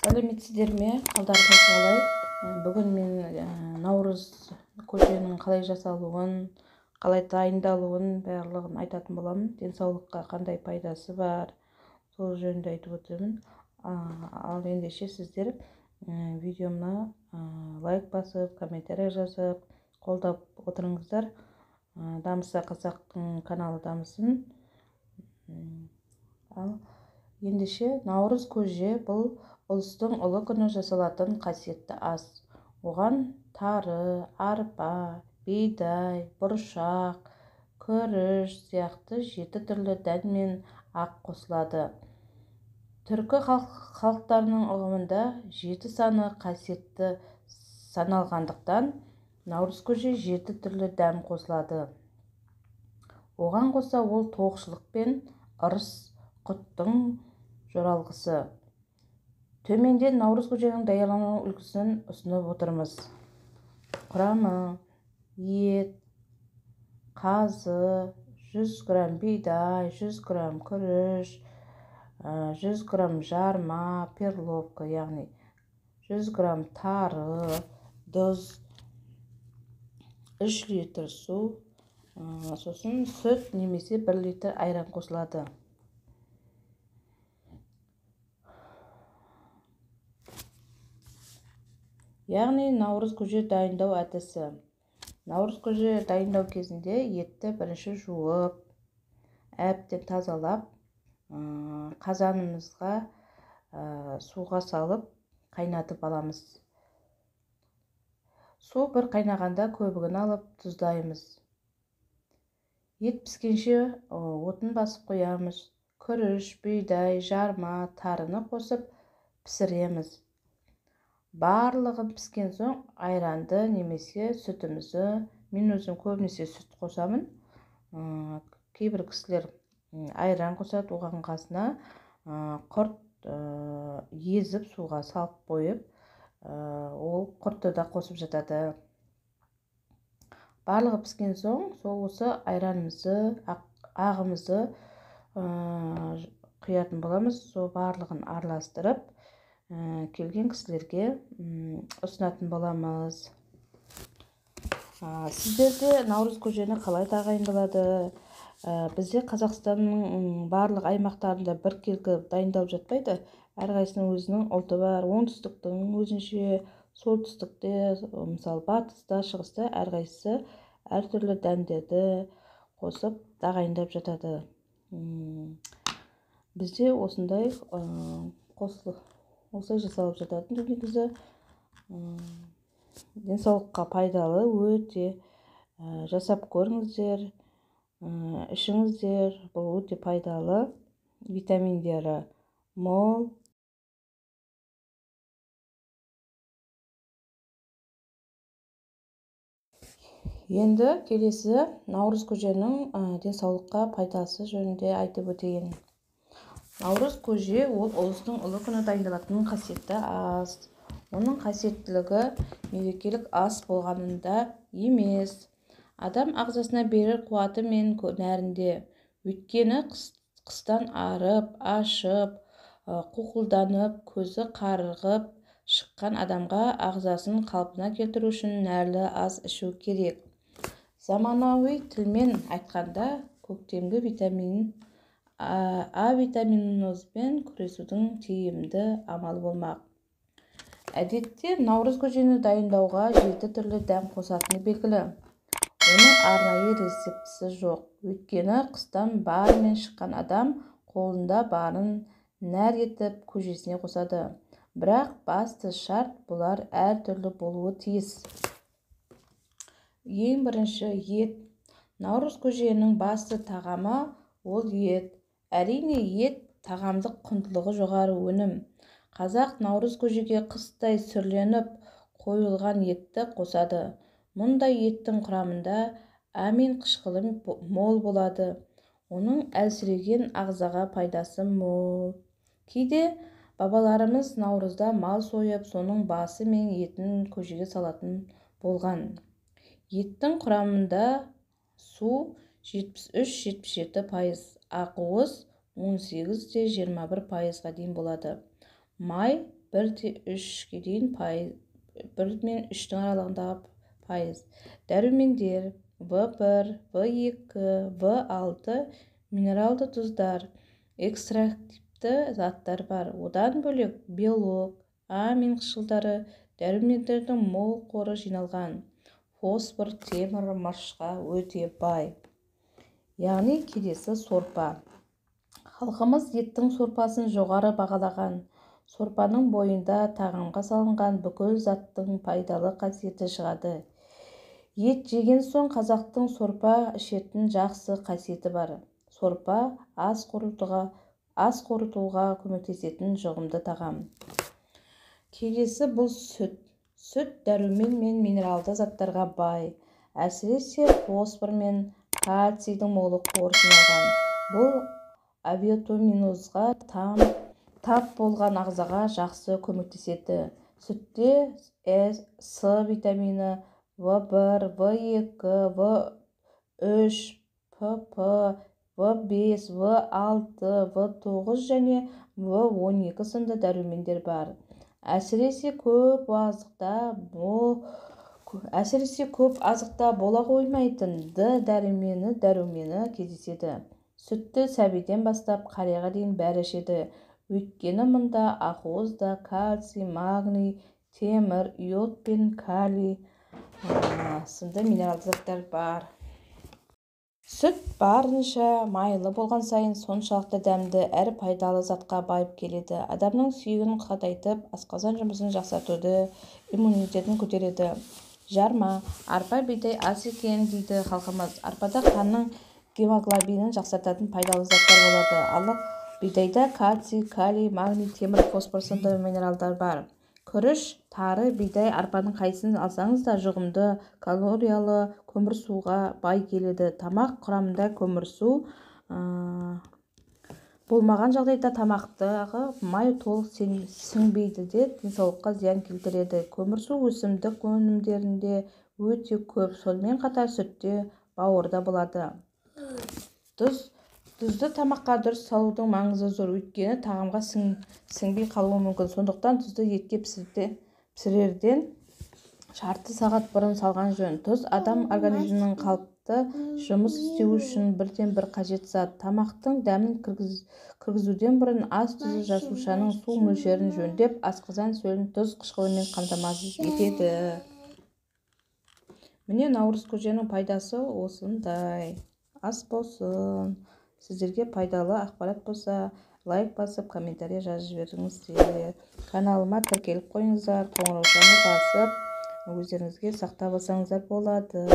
Сәлеметсіздер ме? Қалдарыңыз қалай? Бүгін мен наурыз көженің қалай жасалуын, қалай дайындалуын барлығын айтатын боламын. Денсаулыққа қандай пайдасы бар, сол жөнінде айтып отырмын. Ал ендеше сіздер видеома лайк басып, комментарий жазып, қолдап отырыңыздар. Дамыса қазақтың каналы дамысын. Ал ендеше наурыз көже бұл ұлыстың ұлы күні жасалатын қасиетті ас. Оған тары, арпа, бидай, бұршақ, күріш сияқты 7 түрлі дән мен ақ қосылады. Түркі халықтарының ұғымында 7 саны қасиетті саналғандықтан наурыз көже 7 түрлі дәм қосылады. Оған қоса ол тоқшылық пен ырыс құттың жоралғысы. Төменде наурыз көженің даярлану үлгісін ұсынып отырмыз. Құрамы: ет, қазы, 100 грамм бидай, 100 грамм күріш, 100 грамм жарма, перловка, яғни 100 грамм тары, тұз, 3 литр су, сосын сүт немесе 1 литр айран қосылады. Яғни наурыз көже дайындау әдісі. Наурыз көже дайындау кезінде етті бірінші жуып, әбден тазалап, қазанымызға суға салып қайнатып аламыз. Су бір қайнағанда көбігін алып тұздаймыз. Ет піскенше отын басып қоямыз. Күріш, бидай, жарма, тарыны қосып пісіреміз. Барлығын піскен соң айранды немесе сүтімізді, мен өзім көбінесе сүт қосамын. Кейбір кісілер айран қосады, оған қасына құрт езіп суға салып қойып, ол құртты да қосып жатады. Барлығы піскен соң сол осы айранымызды, ағымызды құятын боламыз. Сол барлығын араластырып келген кісілерге ұсынатын боламыз. Сіздерде наурыз көжені қалай дайындалады? Бізде Қазақстанның барлық аймақтарында біркелкі дайындалып жатпайды. Әрқайсының өзінің ұлты бар. Оңтүстіктің өзінше, солтүстікте, мысалы батыста, шығыста әрқайсысы әртүрлі дәндерді қосып дайындап жатады. Бізде осындай осылай жасалып жататын. Негізі денсаулыққа пайдалы, өте жасап көріңіздер, ішіңіздер. Бұл өте пайдалы, витаминдері мол. Енді келесі наурыз көженің денсаулыққа пайдасы жөнінде айтып өтейін. Наурыз көже ол ұлыстың ұлы күні дайындалатын қасиетті ас. Оның қасиеттілігі мерекелік ас болғанында емес, адам ағзасына берер қуаты мен нәрінде. Өйткені қыстан арып, ашып, қуқылданып, көзі қарығып шыққан адамға ағзасын қалпына келтіру үшін нәрлі ас ішу керек. Заманауи тілмен айтқанда, көктемгі А витаминозбен күресудің тиімді амалы болмақ. Әдетте наурыз көжені дайындауға 7 түрлі дәм қосатыны белгілі. Оның арнайы рецептісі жоқ. Өйткені қыстан барымен шыққан адам қолында барын нәр етіп көжесіне қосады. Бірақ басты шарт бұлар әр түрлі болуы тиіс. Ең бірінші ет. Наурыз көженің басты тағамы ол ет. Әрине, ет тағамдық құндылығы жоғары өнім. Қазақ наурыз көжеге қыстай сүрленіп қойылған етті қосады. Мұндай еттің құрамында амин қышқылы мол болады. Оның әлсіреген ағзаға пайдасы мол. Кейде бабаларымыз наурызда мал сойып, соның басы мен етін көжеге салатын болған. Еттің құрамында су 73-77%, ақуыз 18-21%-ға дейін болады. Май 1-3-ге дейін пайыз, 1 мен 3-тің аралығындағы пайыз. Дәрумендер В1, В2, В6 минералды тұздар, экстрактивті заттар бар. Одан бөлек белок, амин қышқылдары, дәрумендердің мол қоры жиналған. Фосфор, темір, мырышқа өте бай. Яғни келесі сорпа. Халқымыз еттің сорпасын жоғары бағалаған. Сорпаның бойында тағамға салынған бүкіл заттың пайдалы қасиеті шығады. Ет жеген соң қазақтың сорпа ішетін жақсы қасиеті бар. Сорпа ас қорытуға көмектесетін жұғымды тағам. Келесі бұл сүт. Сүт дәрумен мен минералды заттарға бай. Әсіресе фосфор мен кальцийдің молы қоры жиналған. Бұл авитаминозға тап болған ағзаға жақсы көмектеседі. Сүтте С витамині, В1, В2, В3, ПП, В5, В6, В9 және В12 сынды дәрумендер бар. Әсіресе көп азықта бола қоймайтын Д дәрумені кездеседі. Сүтті сәбиден бастап қарияға дейін бәрі ішеді. Өйткені мұнда ақуызда кальций, магний, темір, иод пен калий сынды минералды заттар бар. Сүт барынша майлы болған сайын соншалықты дәмді әрі пайдалы затқа байып келеді. Адамның сүйегін қатайтып, асқазан жұмысын жақсартуды, иммунитетін көтереді. Жарма, арпа бидай ас екен дейді халқымыз. Арпада қанның гемоглобинін жақсартатын пайдалы заттар болады. Ал бидайда кальций, калий, магний, темір, фосфор сынды минералдар бар. Күріш, тары, бидай, арпаның қайсысын алсаңыз да жұғымды, калориялы көмірсуға бай келеді. Тамақ құрамында көмірсу болмаған жағдайда тамақтағы май толық сіңбейді де денсаулыққа зиян келтіреді. Көмірсу өсімдік өнімдерінде өте көп, сонымен қатар сүтте, бауырда болады. Тұзды тамаққа дұрыс салудың маңызы зор, өйткені тағамға сіңбей қалуы мүмкін. Сондықтан тұзды етке пісірерден жарты сағат бұрын салған жөн. Тұз адам организмінің қалыпты жұмыс істеуі үшін бірден-бір қажет зат. Тамақтың дәмін кіргізуден бұрын ас тұзы жасушаның су мөлшерін жөндеп, асқазан сөлін тұз қышқылымен қамтамасыз етеді. Міне наурыз көженің пайдасы осындай. Ас болсын. Сіздерге пайдалы ақпарат болса, лайк басып, комментарий жазып жіберіңіздер. Каналыма тіркеліп қойыңыздар, қоңыраушаны басып, өздеріңізге сақтап алсаңыздар болады.